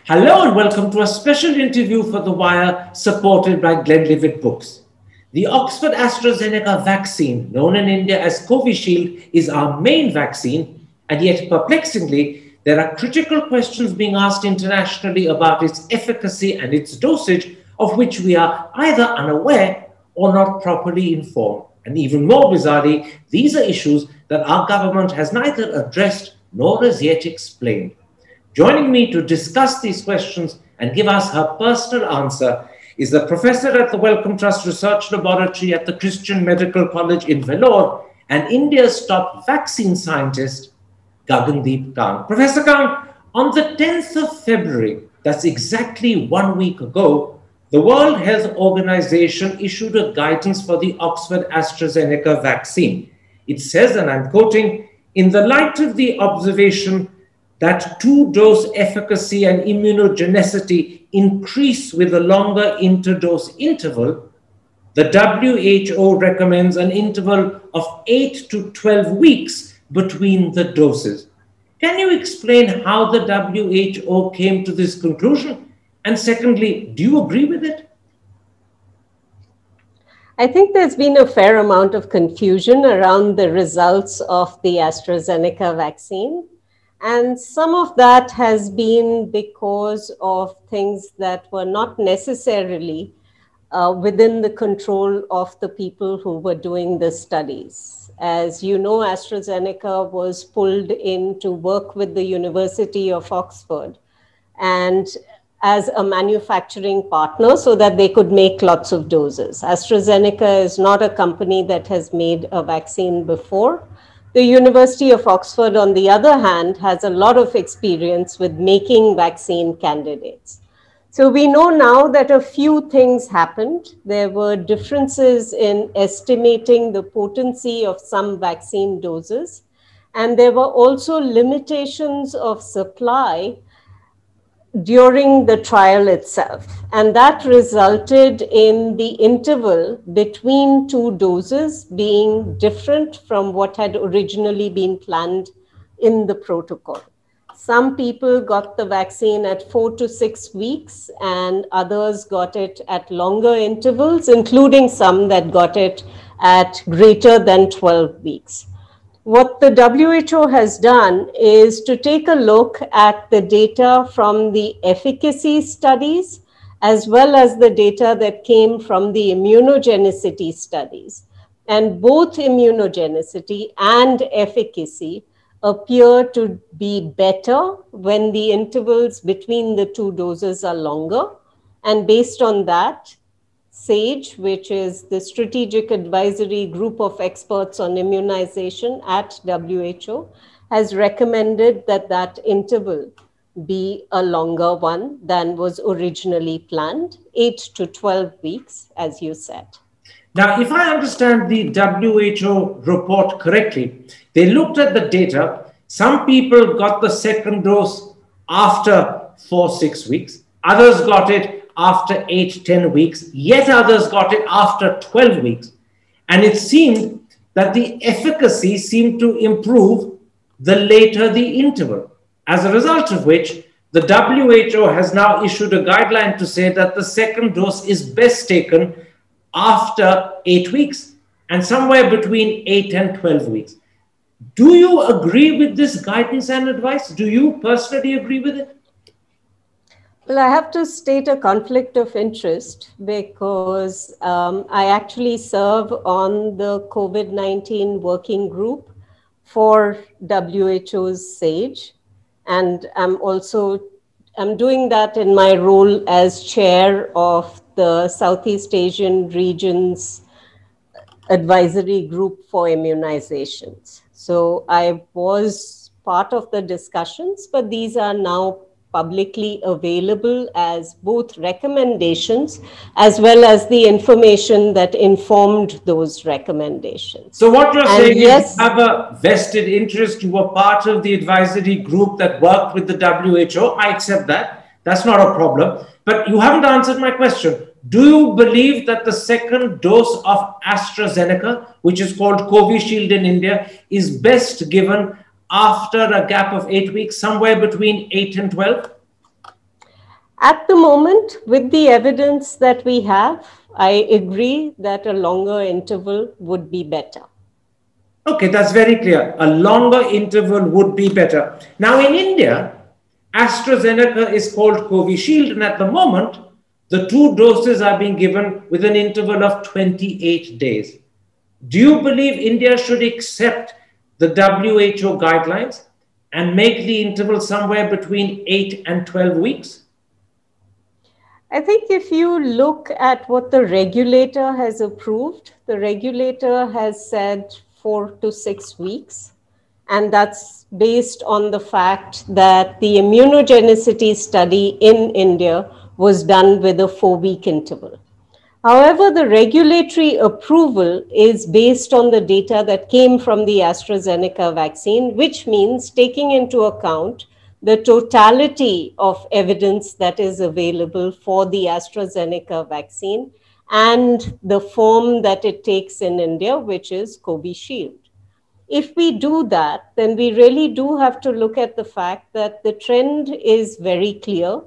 Hello and welcome to a special interview for The Wire supported by Glenlivet Books. The Oxford AstraZeneca vaccine, known in India as Covishield, is our main vaccine, and yet perplexingly, there are critical questions being asked internationally about its efficacy and its dosage, of which we are either unaware or not properly informed. And even more bizarrely, these are issues that our government has neither addressed nor as yet explained. Joining me to discuss these questions and give us her personal answer is the professor at the Wellcome Trust Research Laboratory at the Christian Medical College in Vellore and India's top vaccine scientist, Gagandeep Khan. Professor Khan, on the 10th of February, that's exactly 1 week ago, the World Health Organization issued a guidance for the Oxford AstraZeneca vaccine. It says, and I'm quoting, "In the light of the observation that two-dose efficacy and immunogenicity increase with a longer interdose interval, the WHO recommends an interval of 8 to 12 weeks between the doses." Can you explain how the WHO came to this conclusion? And secondly, do you agree with it? I think there's been a fair amount of confusion around the results of the AstraZeneca vaccine. And some of that has been because of things that were not necessarily within the control of the people who were doing the studies. As you know, AstraZeneca was pulled in to work with the University of Oxford and as a manufacturing partner so that they could make lots of doses. AstraZeneca is not a company that has made a vaccine before. The University of Oxford, on the other hand, has a lot of experience with making vaccine candidates. So we know now that a few things happened. There were differences in estimating the potency of some vaccine doses, and there were also limitations of supply during the trial itself. And that resulted in the interval between two doses being different from what had originally been planned in the protocol. Some people got the vaccine at 4 to 6 weeks, and others got it at longer intervals, including some that got it at greater than 12 weeks. What the WHO has done is to take a look at the data from the efficacy studies, as well as the data that came from the immunogenicity studies. And both immunogenicity and efficacy appear to be better when the intervals between the two doses are longer. And based on that, SAGE, which is the Strategic Advisory Group of Experts on Immunization at WHO, has recommended that that interval be a longer one than was originally planned, 8 to 12 weeks, as you said. Now, if I understand the WHO report correctly, they looked at the data. Some people got the second dose after 4-6 weeks. Others got it after 8-10 weeks, yet others got it after 12 weeks. And it seemed that the efficacy seemed to improve the later the interval, as a result of which the WHO has now issued a guideline to say that the second dose is best taken after 8 weeks and somewhere between 8 and 12 weeks. Do you agree with this guidance and advice? Do you personally agree with it? Well, I have to state a conflict of interest because I actually serve on the COVID-19 working group for WHO's SAGE. And I'm doing that in my role as chair of the Southeast Asian region's advisory group for immunizations. So I was part of the discussions, but these are now publicly available as both recommendations as well as the information that informed those recommendations. So what you're saying is you have a vested interest. You were part of the advisory group that worked with the WHO. I accept that. That's not a problem. But you haven't answered my question. Do you believe that the second dose of AstraZeneca, which is called Covishield in India, is best given after a gap of 8 weeks, somewhere between 8 and 12? At the moment, with the evidence that we have, I agree that a longer interval would be better. Okay, that's very clear. A longer interval would be better. Now, in India, AstraZeneca is called Covishield, and at the moment, the 2 doses are being given with an interval of 28 days. Do you believe India should accept the WHO guidelines and make the interval somewhere between 8 and 12 weeks? I think if you look at what the regulator has approved, the regulator has said 4 to 6 weeks. And that's based on the fact that the immunogenicity study in India was done with a 4-week interval. However, the regulatory approval is based on the data that came from the AstraZeneca vaccine, which means taking into account the totality of evidence that is available for the AstraZeneca vaccine and the form that it takes in India, which is Covishield. If we do that, then we really do have to look at the fact that the trend is very clear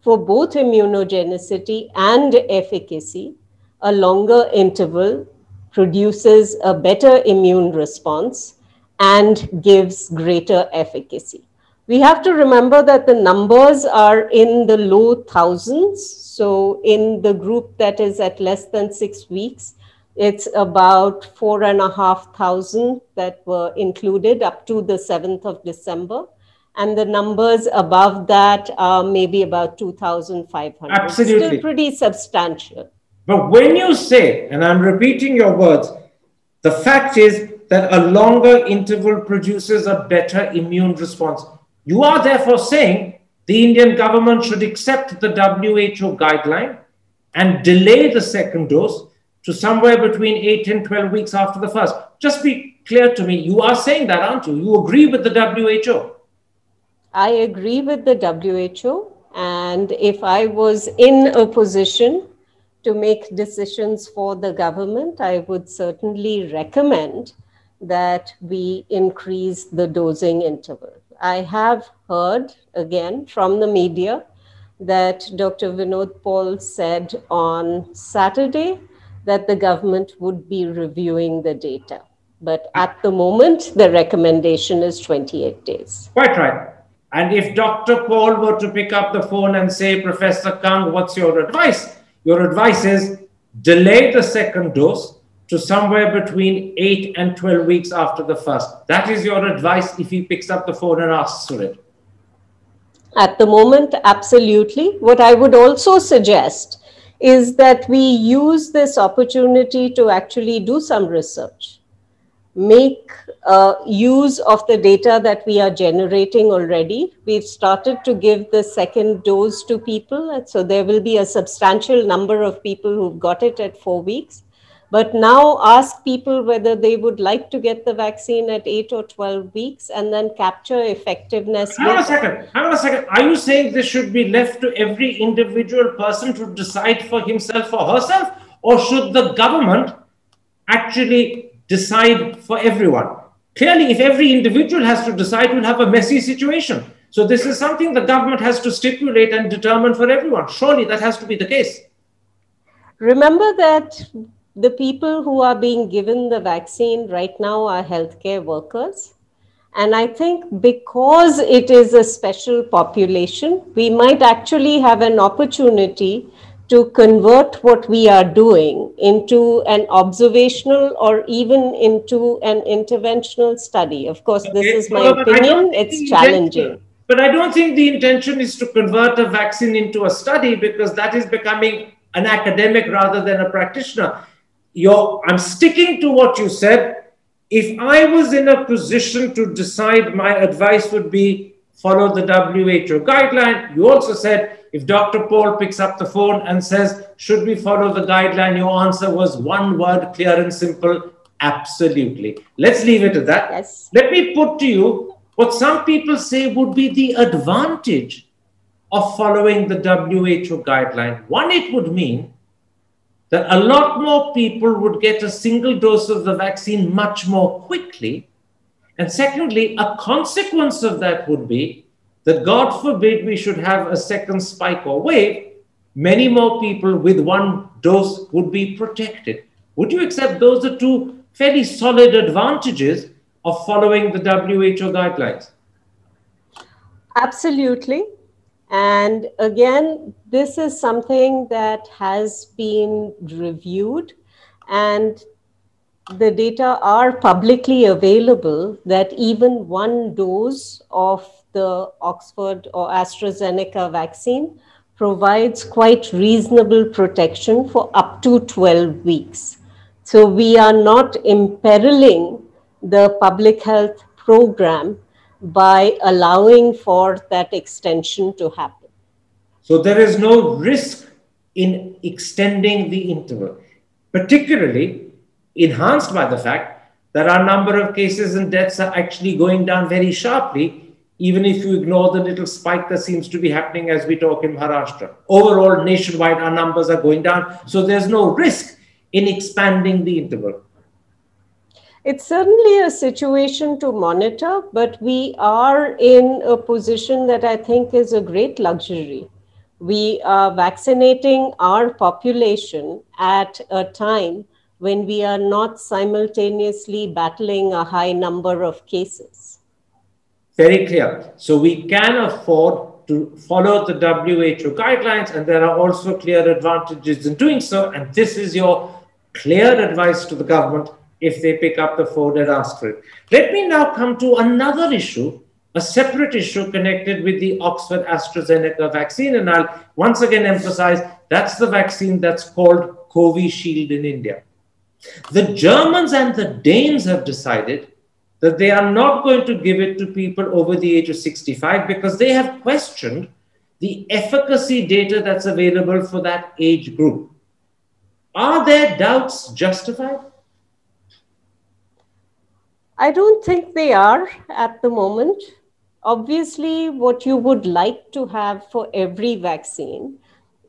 for both immunogenicity and efficacy. A longer interval produces a better immune response and gives greater efficacy. We have to remember that the numbers are in the low thousands. So in the group that is at less than 6 weeks, it's about 4,500 that were included up to the 7th of December. And the numbers above that are maybe about 2,500. Absolutely. Still pretty substantial. But when you say, and I'm repeating your words, the fact is that a longer interval produces a better immune response. You are therefore saying the Indian government should accept the WHO guideline and delay the second dose to somewhere between 8 and 12 weeks after the first. Just be clear to me, you are saying that, aren't you? You agree with the WHO? I agree with the WHO. And if I was in a position to make decisions for the government, I would certainly recommend that we increase the dosing interval. I have heard, again, from the media that Dr. Vinod Paul said on Saturday that the government would be reviewing the data. But at the moment, the recommendation is 28 days. Quite right. And if Dr. Paul were to pick up the phone and say, Professor Kang, what's your advice? Your advice is delay the second dose to somewhere between 8 and 12 weeks after the first. That is your advice if he picks up the phone and asks for it. At the moment, absolutely. What I would also suggest is that we use this opportunity to actually do some research. Make use of the data that we are generating already. We've started to give the second dose to people. And so there will be a substantial number of people who've got it at 4 weeks. But now ask people whether they would like to get the vaccine at 8 or 12 weeks and then capture effectiveness. Hang on a second. Are you saying this should be left to every individual person to decide for himself or herself? Or should the government actually decide for everyone? Clearly, if every individual has to decide, we'll have a messy situation. So this is something the government has to stipulate and determine for everyone. Surely that has to be the case. Remember that the people who are being given the vaccine right now are healthcare workers. And I think because it is a special population, we might actually have an opportunity to convert what we are doing into an observational or even into an interventional study. Of course, this is my opinion. It's challenging. But I don't think the intention is to convert a vaccine into a study, because that is becoming an academic rather than a practitioner. I'm sticking to what you said. If I was in a position to decide, my advice would be follow the WHO guideline. You also said if Dr. Paul picks up the phone and says, should we follow the guideline? Your answer was one word, clear and simple, absolutely. Let's leave it at that. Yes. Let me put to you what some people say would be the advantage of following the WHO guideline. One, it would mean that a lot more people would get a single dose of the vaccine much more quickly. And secondly, a consequence of that would be that God forbid we should have a second spike or wave, many more people with one dose would be protected. Would you accept those are two fairly solid advantages of following the WHO guidelines? Absolutely. And again, this is something that has been reviewed, and the data are publicly available that even one dose of the Oxford or AstraZeneca vaccine provides quite reasonable protection for up to 12 weeks. So we are not imperiling the public health program by allowing for that extension to happen. So there is no risk in extending the interval, particularly enhanced by the fact that our number of cases and deaths are actually going down very sharply, even if you ignore the little spike that seems to be happening as we talk in Maharashtra. Overall, nationwide, our numbers are going down. So there's no risk in expanding the interval. It's certainly a situation to monitor, but we are in a position that I think is a great luxury. We are vaccinating our population at a time when we are not simultaneously battling a high number of cases. Very clear. So we can afford to follow the WHO guidelines, and there are also clear advantages in doing so. And this is your clear advice to the government if they pick up the phone and ask for it. Let me now come to another issue, a separate issue connected with the Oxford AstraZeneca vaccine. And I'll once again emphasize that's the vaccine that's called Covishield in India. The Germans and the Danes have decided that they are not going to give it to people over the age of 65 because they have questioned the efficacy data that's available for that age group. Are their doubts justified? I don't think they are at the moment. Obviously, what you would like to have for every vaccine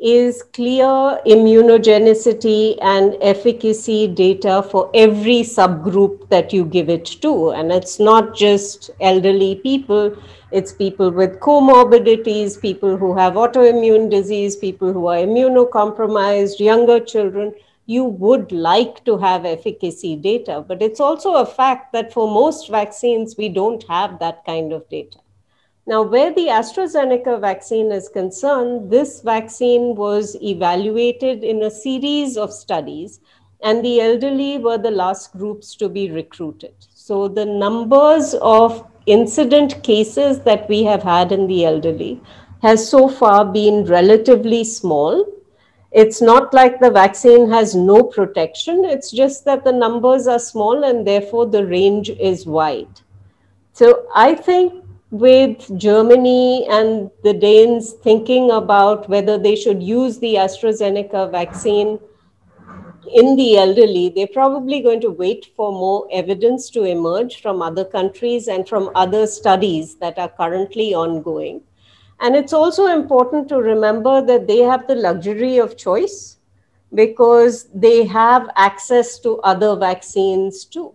is clear immunogenicity and efficacy data for every subgroup that you give it to. And it's not just elderly people, it's people with comorbidities, people who have autoimmune disease, people who are immunocompromised, younger children. You would like to have efficacy data, but it's also a fact that for most vaccines, we don't have that kind of data. Now, where the AstraZeneca vaccine is concerned, this vaccine was evaluated in a series of studies, and the elderly were the last groups to be recruited. So the numbers of incident cases that we have had in the elderly has so far been relatively small. It's not like the vaccine has no protection. It's just that the numbers are small and therefore the range is wide. So I think with Germany and the Danes thinking about whether they should use the AstraZeneca vaccine in the elderly, they're probably going to wait for more evidence to emerge from other countries and from other studies that are currently ongoing. And it's also important to remember that they have the luxury of choice because they have access to other vaccines too.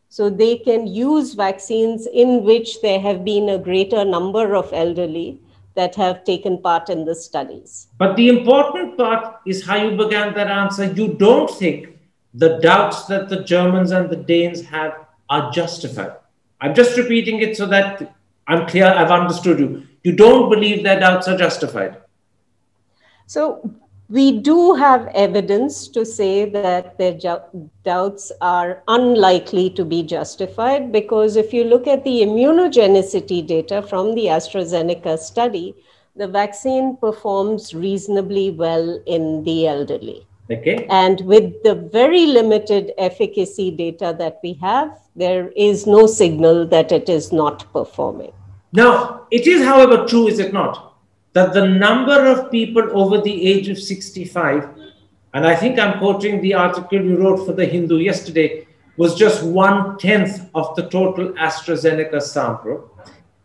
So they can use vaccines in which there have been a greater number of elderly that have taken part in the studies. But the important part is how you began that answer. You don't think the doubts that the Germans and the Danes have are justified. I'm just repeating it so that I'm clear, I've understood you. You don't believe their doubts are justified. So we do have evidence to say that their doubts are unlikely to be justified, because if you look at the immunogenicity data from the AstraZeneca study, the vaccine performs reasonably well in the elderly. Okay. And with the very limited efficacy data that we have, there is no signal that it is not performing. Now, it is, however, true, is it not, that the number of people over the age of 65, and I think I'm quoting the article you wrote for The Hindu yesterday, was just 1/10 of the total AstraZeneca sample.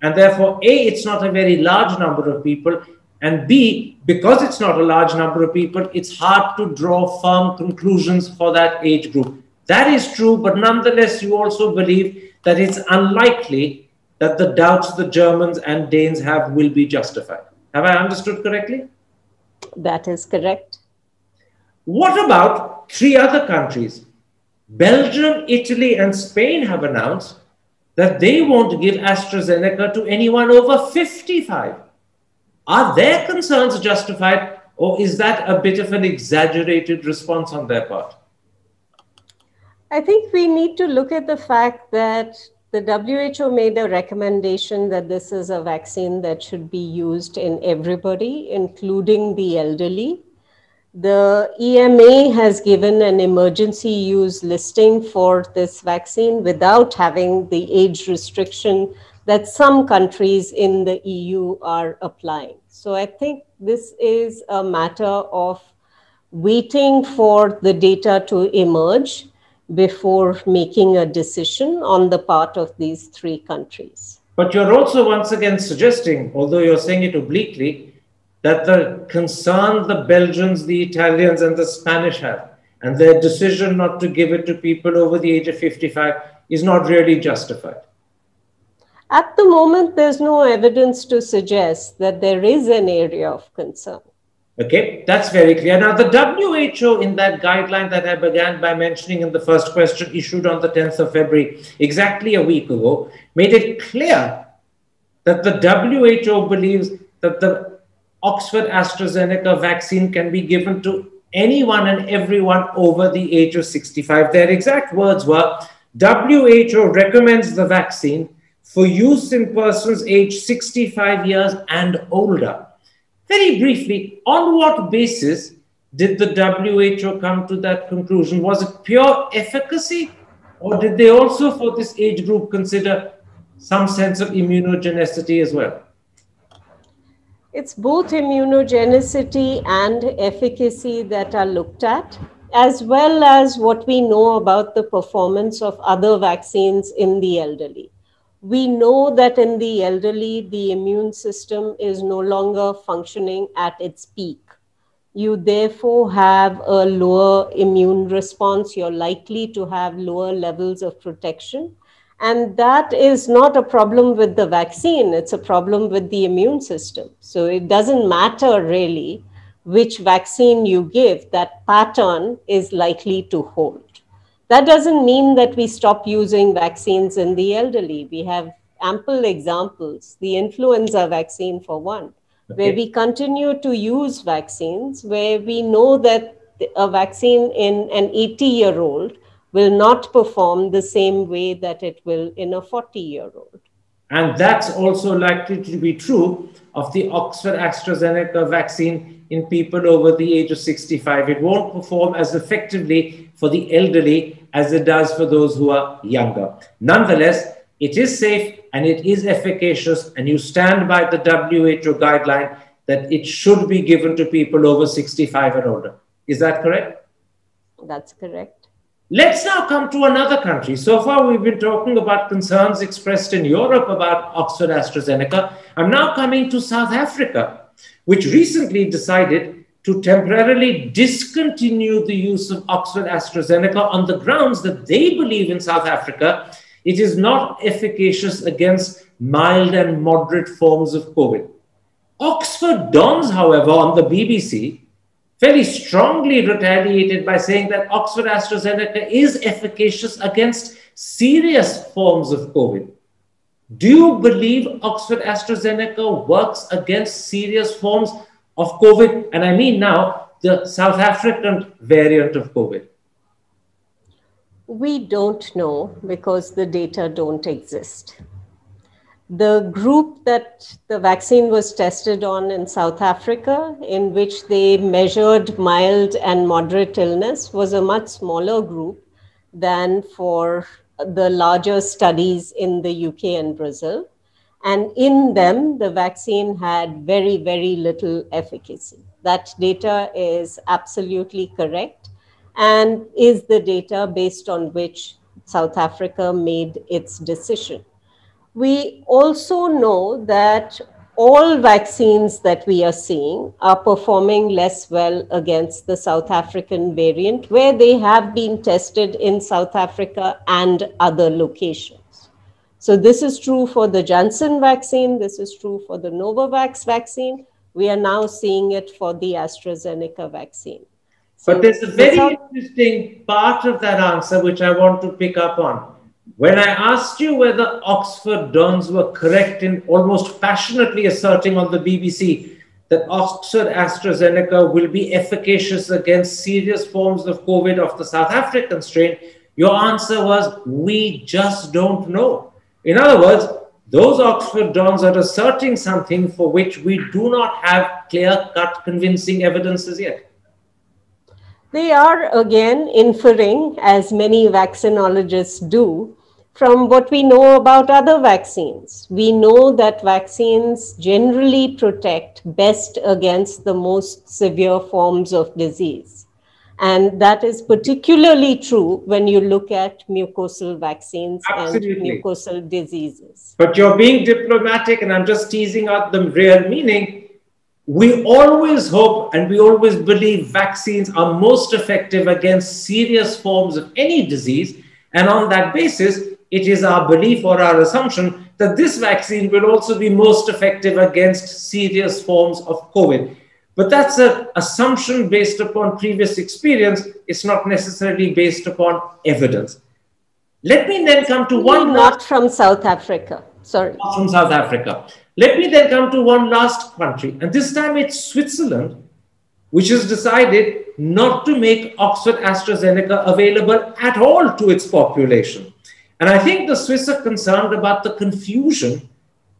And therefore, A, it's not a very large number of people, and B, because it's not a large number of people, it's hard to draw firm conclusions for that age group. That is true, but nonetheless, you also believe that it's unlikely that the doubts the Germans and Danes have will be justified. Have I understood correctly? That is correct. What about three other countries? Belgium, Italy, and Spain have announced that they won't give AstraZeneca to anyone over 55. Are their concerns justified, or is that a bit of an exaggerated response on their part? I think we need to look at the fact that the WHO made a recommendation that this is a vaccine that should be used in everybody, including the elderly. The EMA has given an emergency use listing for this vaccine without having the age restriction that some countries in the EU are applying. So I think this is a matter of waiting for the data to emerge before making a decision on the part of these three countries. But you're also once again suggesting, although you're saying it obliquely, that the concern the Belgians, the Italians, and the Spanish have, and their decision not to give it to people over the age of 55 is not really justified. At the moment, there's no evidence to suggest that there is an area of concern. Okay, that's very clear. Now, the WHO in that guideline that I began by mentioning in the first question, issued on the 10th of February, exactly a week ago, made it clear that the WHO believes that the Oxford AstraZeneca vaccine can be given to anyone and everyone over the age of 65. Their exact words were, WHO recommends the vaccine for use in persons aged 65 years and older. Very briefly, on what basis did the WHO come to that conclusion? Was it pure efficacy, or did they also, for this age group, consider some sense of immunogenicity as well? It's both immunogenicity and efficacy that are looked at, as well as what we know about the performance of other vaccines in the elderly. We know that in the elderly, the immune system is no longer functioning at its peak. You therefore have a lower immune response. You're likely to have lower levels of protection. And that is not a problem with the vaccine. It's a problem with the immune system. So it doesn't matter really which vaccine you give, that pattern is likely to hold. That doesn't mean that we stop using vaccines in the elderly. We have ample examples, the influenza vaccine for one, where we continue to use vaccines, where we know that a vaccine in an 80-year-old will not perform the same way that it will in a 40-year-old. And that's also likely to be true of the Oxford AstraZeneca vaccine in people over the age of 65. It won't perform as effectively for the elderly as it does for those who are younger. Nonetheless, it is safe and it is efficacious, and you stand by the WHO guideline that it should be given to people over 65 and older. Is that correct? That's correct. Let's now come to another country. So far, we've been talking about concerns expressed in Europe about Oxford AstraZeneca. I'm now coming to South Africa, which recently decided to temporarily discontinue the use of Oxford AstraZeneca on the grounds that they believe in South Africa it is not efficacious against mild and moderate forms of COVID. Oxford Dons, however, on the BBC, very strongly retaliated by saying that Oxford AstraZeneca is efficacious against serious forms of COVID. Do you believe Oxford AstraZeneca works against serious forms of COVID? And I mean now the South African variant of COVID. We don't know because the data don't exist. The group that the vaccine was tested on in South Africa, in which they measured mild and moderate illness, was a much smaller group than for the larger studies in the UK and Brazil. And in them, the vaccine had very, very little efficacy. That data is absolutely correct and is the data based on which South Africa made its decision. We also know that all vaccines that we are seeing are performing less well against the South African variant, where they have been tested in South Africa and other locations. So this is true for the Janssen vaccine. This is true for the Novavax vaccine. We are now seeing it for the AstraZeneca vaccine. So but there's a very interesting part of that answer which I want to pick up on. When I asked you whether Oxford Dons were correct in almost passionately asserting on the BBC that Oxford AstraZeneca will be efficacious against serious forms of COVID of the South African strain, your answer was, we just don't know. In other words, those Oxford Dons are asserting something for which we do not have clear-cut convincing evidences yet. They are again inferring, as many vaccinologists do, from what we know about other vaccines. We know that vaccines generally protect best against the most severe forms of disease. And that is particularly true when you look at mucosal vaccines. Absolutely. And mucosal diseases. But you're being diplomatic, and I'm just teasing out the real meaning. We always hope and we always believe vaccines are most effective against serious forms of any disease. And on that basis, it is our belief or our assumption that this vaccine will also be most effective against serious forms of COVID. But that's an assumption based upon previous experience. It's not necessarily based upon evidence. Let me then come to one... Not from South Africa, sorry. Not from South Africa. Let me then come to one last country, and this time it's Switzerland, which has decided not to make Oxford AstraZeneca available at all to its population. And I think the Swiss are concerned about the confusion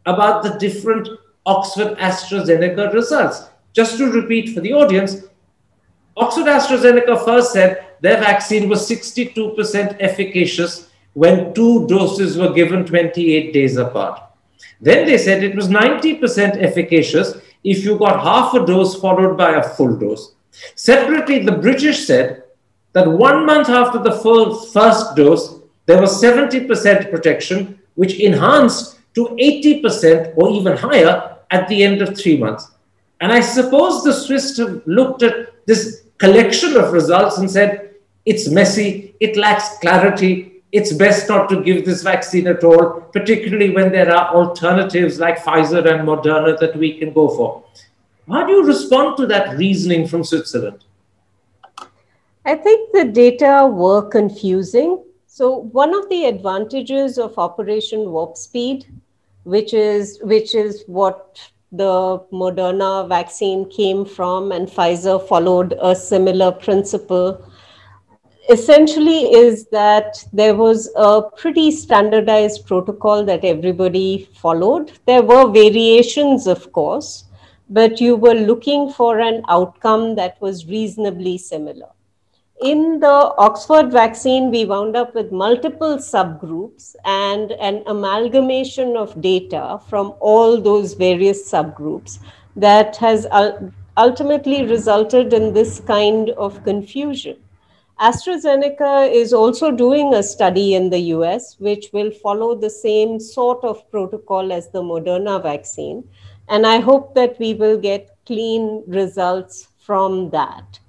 about the different Oxford AstraZeneca results. Just to repeat for the audience, Oxford AstraZeneca first said their vaccine was 62% efficacious when 2 doses were given 28 days apart. Then they said it was 90% efficacious if you got half a dose followed by a full dose. Separately, the British said that 1 month after the first dose, there was 70% protection, which enhanced to 80% or even higher at the end of 3 months. And I suppose the Swiss have looked at this collection of results and said, it's messy, it lacks clarity, it's best not to give this vaccine at all, particularly when there are alternatives like Pfizer and Moderna that we can go for. How do you respond to that reasoning from Switzerland? I think the data were confusing. So one of the advantages of Operation Warp Speed, which is what the Moderna vaccine came from, and Pfizer followed a similar principle, essentially is that there was a pretty standardized protocol that everybody followed. There were variations, of course, but you were looking for an outcome that was reasonably similar. In the Oxford vaccine, we wound up with multiple subgroups and an amalgamation of data from all those various subgroups that has ultimately resulted in this kind of confusion. AstraZeneca is also doing a study in the US, which will follow the same sort of protocol as the Moderna vaccine. And I hope that we will get clean results from that.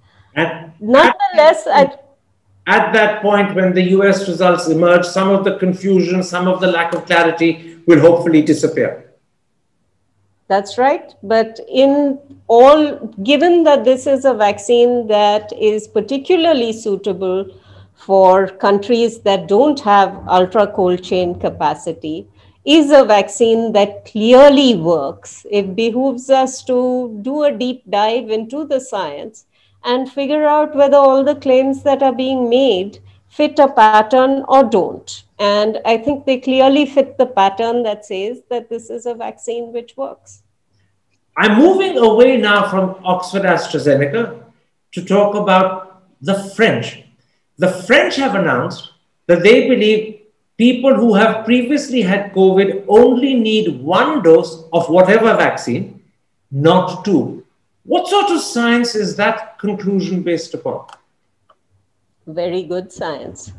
Nonetheless, at that point, when the US results emerge, some of the confusion, some of the lack of clarity will hopefully disappear. That's right. But in all, given that this is a vaccine that is particularly suitable for countries that don't have ultra cold chain capacity, is a vaccine that clearly works. It behooves us to do a deep dive into the science and figure out whether all the claims that are being made fit a pattern or don't. And I think they clearly fit the pattern that says that this is a vaccine which works. I'm moving away now from Oxford AstraZeneca to talk about the French. The French have announced that they believe people who have previously had COVID only need 1 dose of whatever vaccine, not 2. What sort of science is that conclusion based upon? Very good science.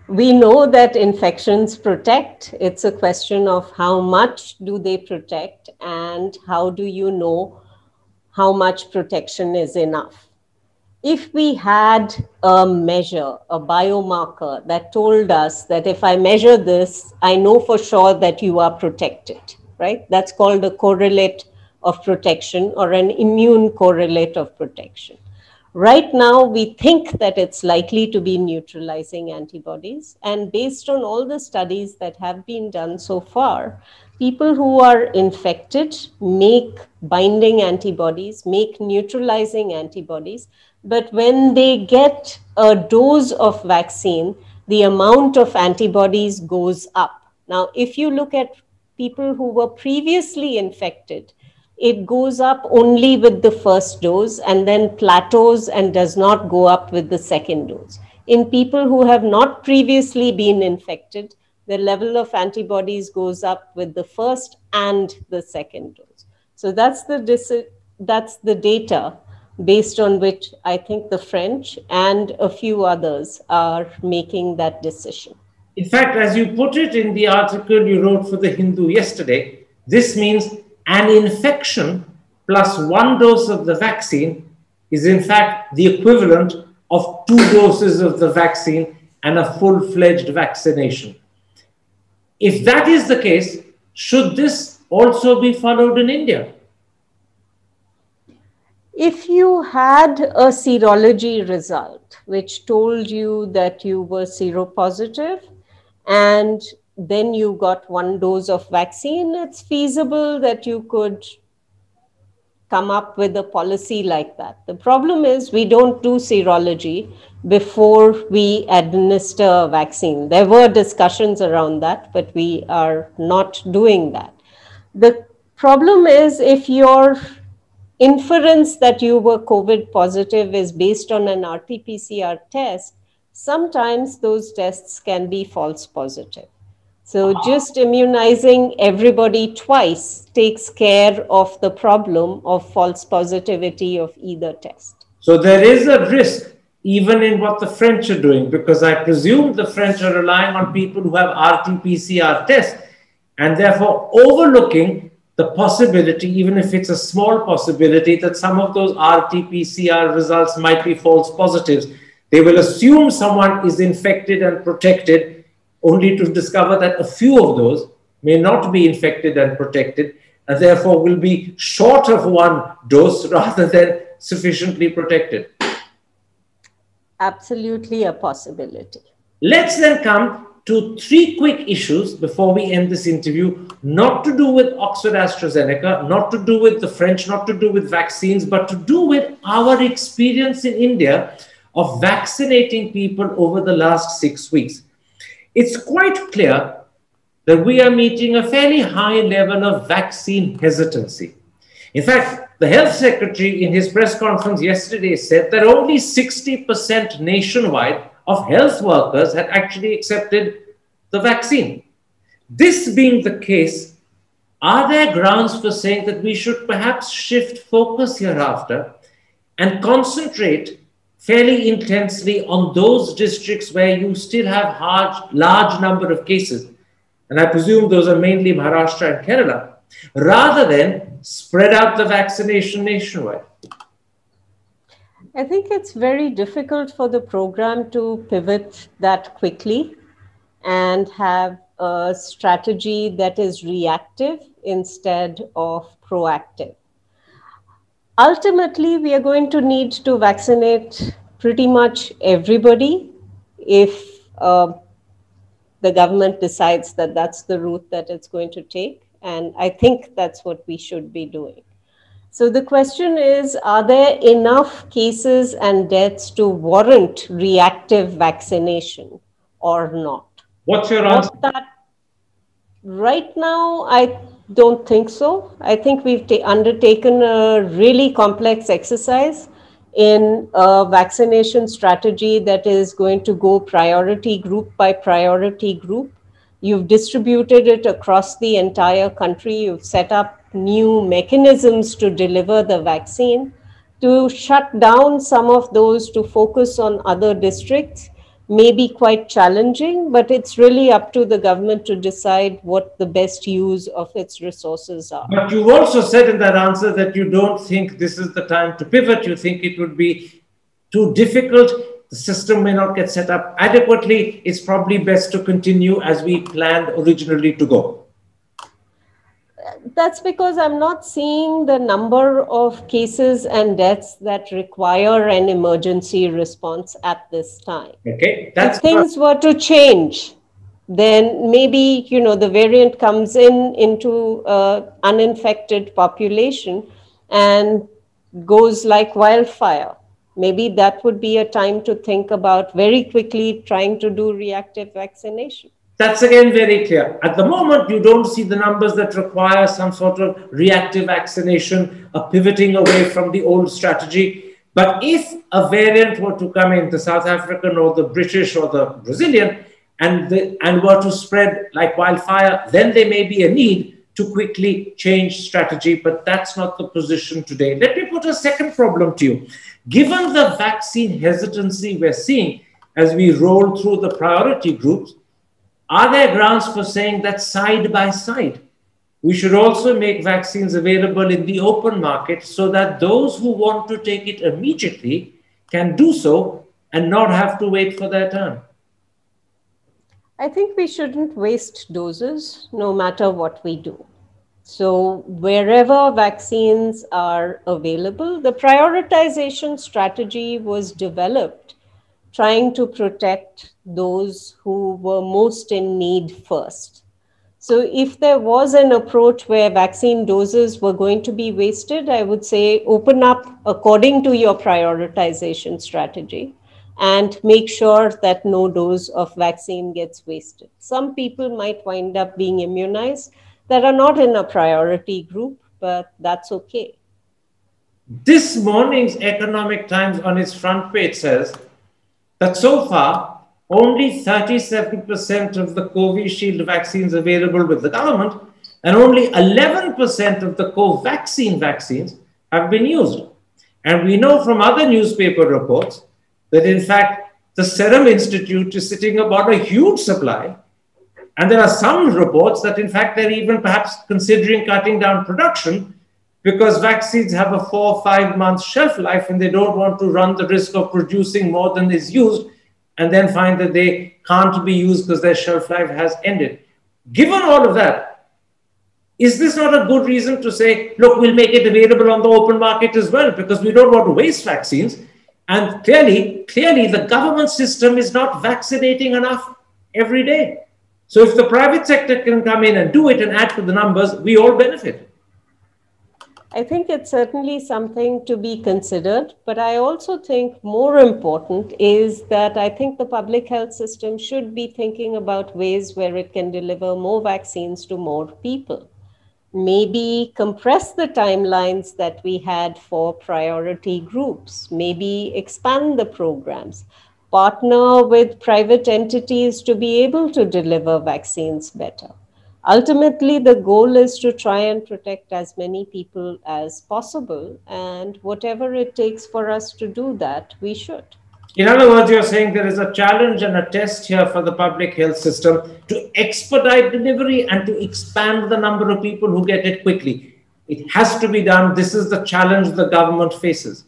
We know that infections protect. It's a question of how much do they protect and how do you know how much protection is enough. if we had a measure, a biomarker that told us that if I measure this, I know for sure that you are protected, right? That's called a correlate of protection or an immune correlate of protection. Right now, we think that it's likely to be neutralizing antibodies. And based on all the studies that have been done so far, people who are infected make binding antibodies, make neutralizing antibodies. But when they get a dose of vaccine, the amount of antibodies goes up. Now, if you look at people who were previously infected, it goes up only with the first dose and then plateaus and does not go up with the second dose. In people who have not previously been infected, the level of antibodies goes up with the first and the second dose. So that's the data based on which I think the French and a few others are making that decision. In fact, as you put it in the article you wrote for the Hindu yesterday, this means an infection plus one dose of the vaccine is in fact the equivalent of 2 doses of the vaccine and a full-fledged vaccination. If that is the case, should this also be followed in India? If you had a serology result which told you that you were seropositive and then you got 1 dose of vaccine, it's feasible that you could come up with a policy like that. The problem is we don't do serology before we administer a vaccine. There were discussions around that, but we are not doing that. The problem is if your inference that you were COVID positive is based on an RT-PCR test, sometimes those tests can be false positive. So just immunizing everybody twice takes care of the problem of false positivity of either test. So there is a risk even in what the French are doing, because I presume the French are relying on people who have RT-PCR tests and therefore overlooking the possibility, even if it's a small possibility, that some of those RT-PCR results might be false positives. They will assume someone is infected and protected, only to discover that a few of those may not be infected and protected, and therefore will be short of 1 dose rather than sufficiently protected. Absolutely a possibility. Let's then come to 3 quick issues before we end this interview, not to do with Oxford AstraZeneca, not to do with the French, not to do with vaccines, but to do with our experience in India of vaccinating people over the last 6 weeks. It's quite clear that we are meeting a fairly high level of vaccine hesitancy. In fact, the health secretary in his press conference yesterday said that only 60% nationwide of health workers had actually accepted the vaccine. This being the case, are there grounds for saying that we should perhaps shift focus hereafter and concentrate fairly intensely on those districts where you still have large number of cases, and I presume those are mainly Maharashtra and Kerala, rather than spread out the vaccination nationwide? I think it's very difficult for the program to pivot that quickly and have a strategy that is reactive instead of proactive. Ultimately, we are going to need to vaccinate pretty much everybody if the government decides that that's the route that it's going to take. And I think that's what we should be doing. So the question is, are there enough cases and deaths to warrant reactive vaccination or not? What's your answer? Right now, I don't think so. I think we've undertaken a really complex exercise in a vaccination strategy that is going to go priority group by priority group. You've distributed it across the entire country. You've set up new mechanisms to deliver the vaccine. To shut down some of those to focus on other districts may be quite challenging, but it's really up to the government to decide what the best use of its resources are. But you've also said in that answer that you don't think this is the time to pivot. You think it would be too difficult, the system may not get set up adequately, it's probably best to continue as we planned originally to go. That's because I'm not seeing the number of cases and deaths that require an emergency response at this time. Okay, if things were to change, then maybe, the variant comes into uninfected population and goes like wildfire. Maybe that would be a time to think about very quickly trying to do reactive vaccination. That's again very clear. At the moment, you don't see the numbers that require some sort of reactive vaccination, a pivoting away from the old strategy. But if a variant were to come in, the South African or the British or the Brazilian, and were to spread like wildfire, then there may be a need to quickly change strategy, but that's not the position today. Let me put a second problem to you. Given the vaccine hesitancy we're seeing as we roll through the priority groups, are there grounds for saying that side by side, we should also make vaccines available in the open market so that those who want to take it immediately can do so and not have to wait for their turn? I think we shouldn't waste doses no matter what we do. So wherever vaccines are available, the prioritization strategy was developed trying to protect those who were most in need first. So if there was an approach where vaccine doses were going to be wasted, I would say open up according to your prioritization strategy and make sure that no dose of vaccine gets wasted. Some people might wind up being immunized that are not in a priority group, but that's okay. This morning's Economic Times on its front page says that so far, only 37% of the Covishield vaccines available with the government and only 11% of the Covaxin vaccines have been used. And we know from other newspaper reports that in fact, the Serum Institute is sitting about a huge supply. And there are some reports that in fact, they're even perhaps considering cutting down production because vaccines have a 4 or 5 month shelf life and they don't want to run the risk of producing more than is used and then find that they can't be used because their shelf life has ended. Given all of that, is this not a good reason to say, look, we'll make it available on the open market as well because we don't want to waste vaccines? And clearly, the government system is not vaccinating enough every day. So if the private sector can come in and do it and add to the numbers, we all benefit. I think it's certainly something to be considered, but I also think more important is that I think the public health system should be thinking about ways where it can deliver more vaccines to more people. Maybe compress the timelines that we had for priority groups, maybe expand the programs, partner with private entities to be able to deliver vaccines better. Ultimately, the goal is to try and protect as many people as possible, and whatever it takes for us to do that, we should. In other words, you're saying there is a challenge and a test here for the public health system to expedite delivery and to expand the number of people who get it quickly. It has to be done. This is the challenge the government faces.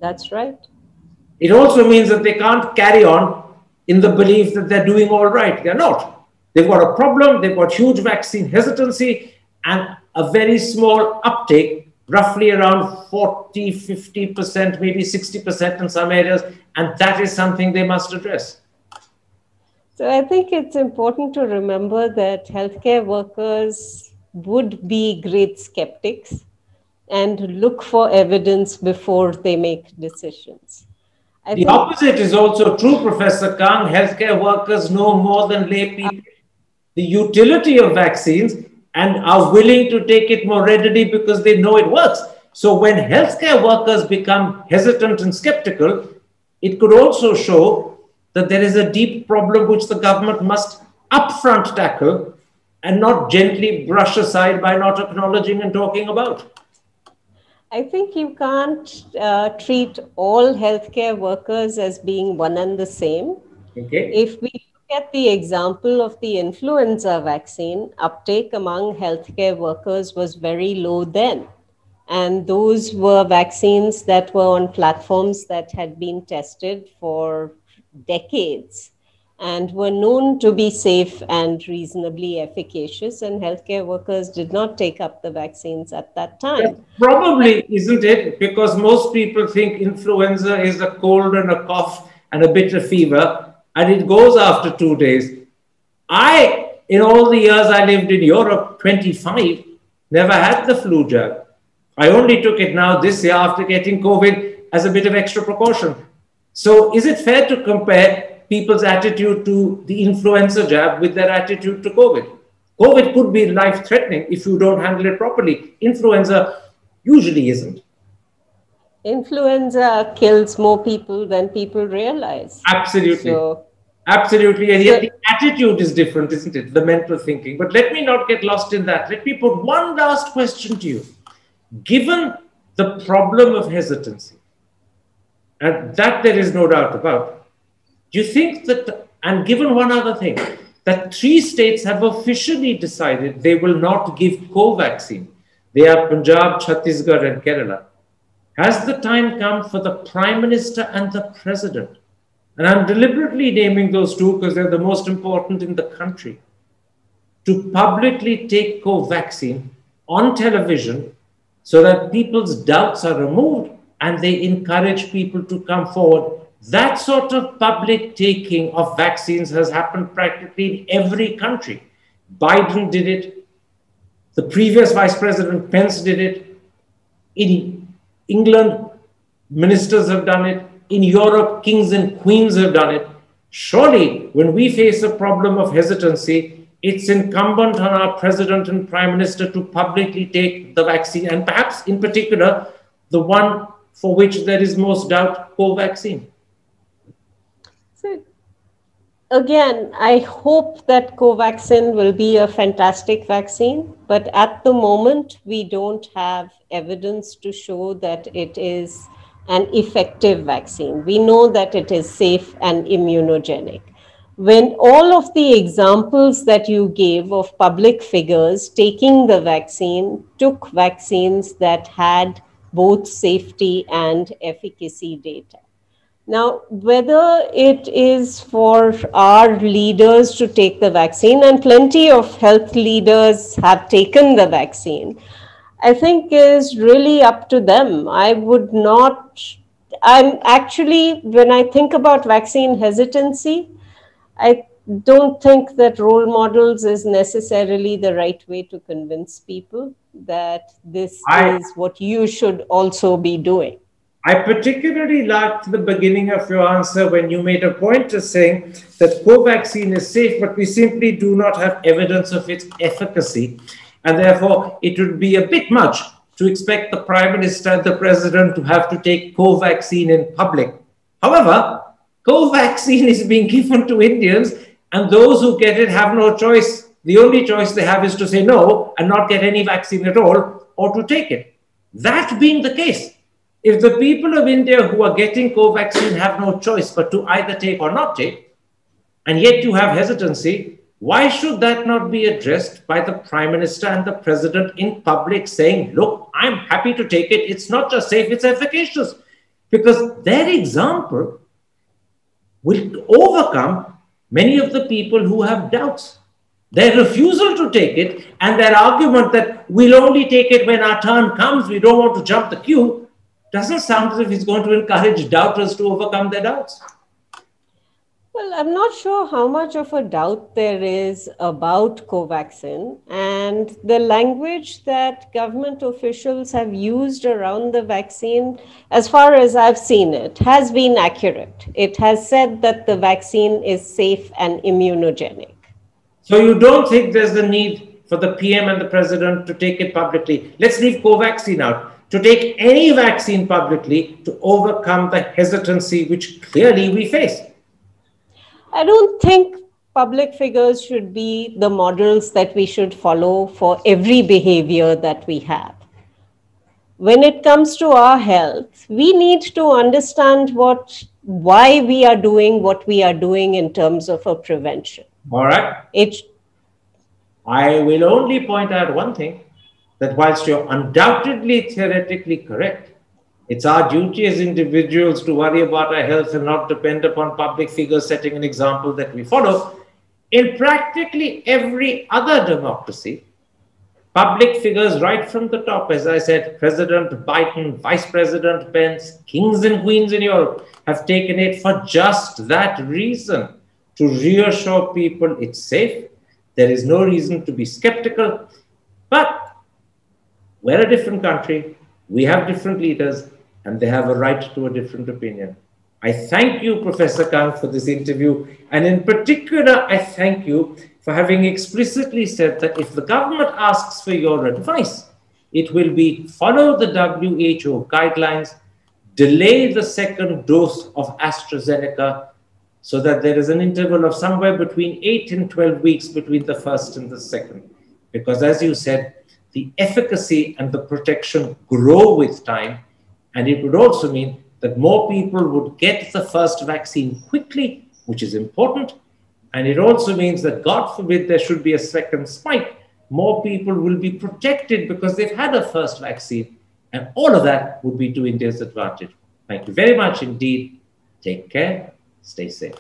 That's right. It also means that they can't carry on in the belief that they're doing all right. They're not. They've got a problem. They've got huge vaccine hesitancy and a very small uptake, roughly around 40, 50%, maybe 60% in some areas. And that is something they must address. So I think it's important to remember that healthcare workers would be great skeptics and look for evidence before they make decisions. The opposite is also true, Professor Kang. Healthcare workers know more than lay people the utility of vaccines and are willing to take it more readily because they know it works. So when healthcare workers become hesitant and skeptical, it could also show that there is a deep problem which the government must upfront tackle and not gently brush aside by not acknowledging and talking about. I think you can't treat all healthcare workers as being one and the same. Okay. If we look at the example of the influenza vaccine, uptake among healthcare workers was very low then. And those were vaccines that were on platforms that had been tested for decades and were known to be safe and reasonably efficacious. And healthcare workers did not take up the vaccines at that time. Probably, isn't it? Because most people think influenza is a cold and a cough and a bit of fever, and it goes after 2 days. In all the years I lived in Europe, 25, never had the flu jab. I only took it now this year after getting COVID as a bit of extra precaution. So is it fair to compare people's attitude to the influenza jab with their attitude to COVID? COVID could be life-threatening if you don't handle it properly. Influenza usually isn't. Influenza kills more people than people realize. Absolutely. Absolutely. And yet the attitude is different, isn't it? The mental thinking. But let me not get lost in that. Let me put one last question to you. Given the problem of hesitancy, and that there is no doubt about, do you think that, and given one other thing, that 3 states have officially decided they will not give Covaxin. They are Punjab, Chhattisgarh, and Kerala. Has the time come for the Prime Minister and the President, and I'm deliberately naming those 2 because they're the most important in the country, to publicly take Covaxin on television so that people's doubts are removed and they encourage people to come forward? That sort of public taking of vaccines has happened practically in every country. Biden did it. The previous Vice President Pence did it. In England, ministers have done it. In Europe, kings and queens have done it. Surely, when we face a problem of hesitancy, it's incumbent on our president and prime minister to publicly take the vaccine, and perhaps in particular, the one for which there is most doubt, Covaxin. So, again, I hope that Covaxin will be a fantastic vaccine, but at the moment, we don't have evidence to show that it is an effective vaccine. We know that it is safe and immunogenic. When all of the examples that you gave of public figures taking the vaccine took vaccines that had both safety and efficacy data. Now, whether it is for our leaders to take the vaccine, and plenty of health leaders have taken the vaccine, I think is really up to them. I'm actually, when I think about vaccine hesitancy, I don't think that role models is necessarily the right way to convince people that this is what you should also be doing. I particularly liked the beginning of your answer when you made a point of saying that Covaxin is safe, but we simply do not have evidence of its efficacy. And therefore, it would be a bit much to expect the Prime Minister and the President to have to take Covaxin in public. However, Covaxin is being given to Indians, and those who get it have no choice. The only choice they have is to say no and not get any vaccine at all, or to take it. That being the case, if the people of India who are getting Covaxin have no choice but to either take or not take, and yet you have hesitancy, why should that not be addressed by the Prime Minister and the President in public saying, look, I'm happy to take it. It's not just safe, it's efficacious. Because their example will overcome many of the people who have doubts. Their refusal to take it and their argument that we'll only take it when our turn comes, we don't want to jump the queue, doesn't sound as if it's going to encourage doubters to overcome their doubts. Well, I'm not sure how much of a doubt there is about Covaxin, and the language that government officials have used around the vaccine, as far as I've seen it, has been accurate. It has said that the vaccine is safe and immunogenic. So you don't think there's the need for the PM and the President to take it publicly? Let's leave Covaxin out. To take any vaccine publicly to overcome the hesitancy which clearly we face. I don't think public figures should be the models that we should follow for every behavior that we have. When it comes to our health, we need to understand why we are doing what we are doing in terms of a prevention. All right. I will only point out one thing. that whilst you're undoubtedly theoretically correct, it's our duty as individuals to worry about our health and not depend upon public figures setting an example that we follow. In practically every other democracy, public figures right from the top, as I said, President Biden, Vice President Pence, kings and queens in Europe have taken it for just that reason, to reassure people it's safe. There is no reason to be skeptical, but we're a different country. We have different leaders, and they have a right to a different opinion. I thank you, Professor Kang, for this interview. And in particular, I thank you for having explicitly said that if the government asks for your advice, it will be follow the WHO guidelines, delay the second dose of AstraZeneca so that there is an interval of somewhere between 8 and 12 weeks between the first and the second. Because as you said, the efficacy and the protection grow with time. And it would also mean that more people would get the first vaccine quickly, which is important. And it also means that, God forbid, there should be a second spike. More people will be protected because they've had a first vaccine. And all of that would be to India's advantage. Thank you very much indeed. Take care. Stay safe.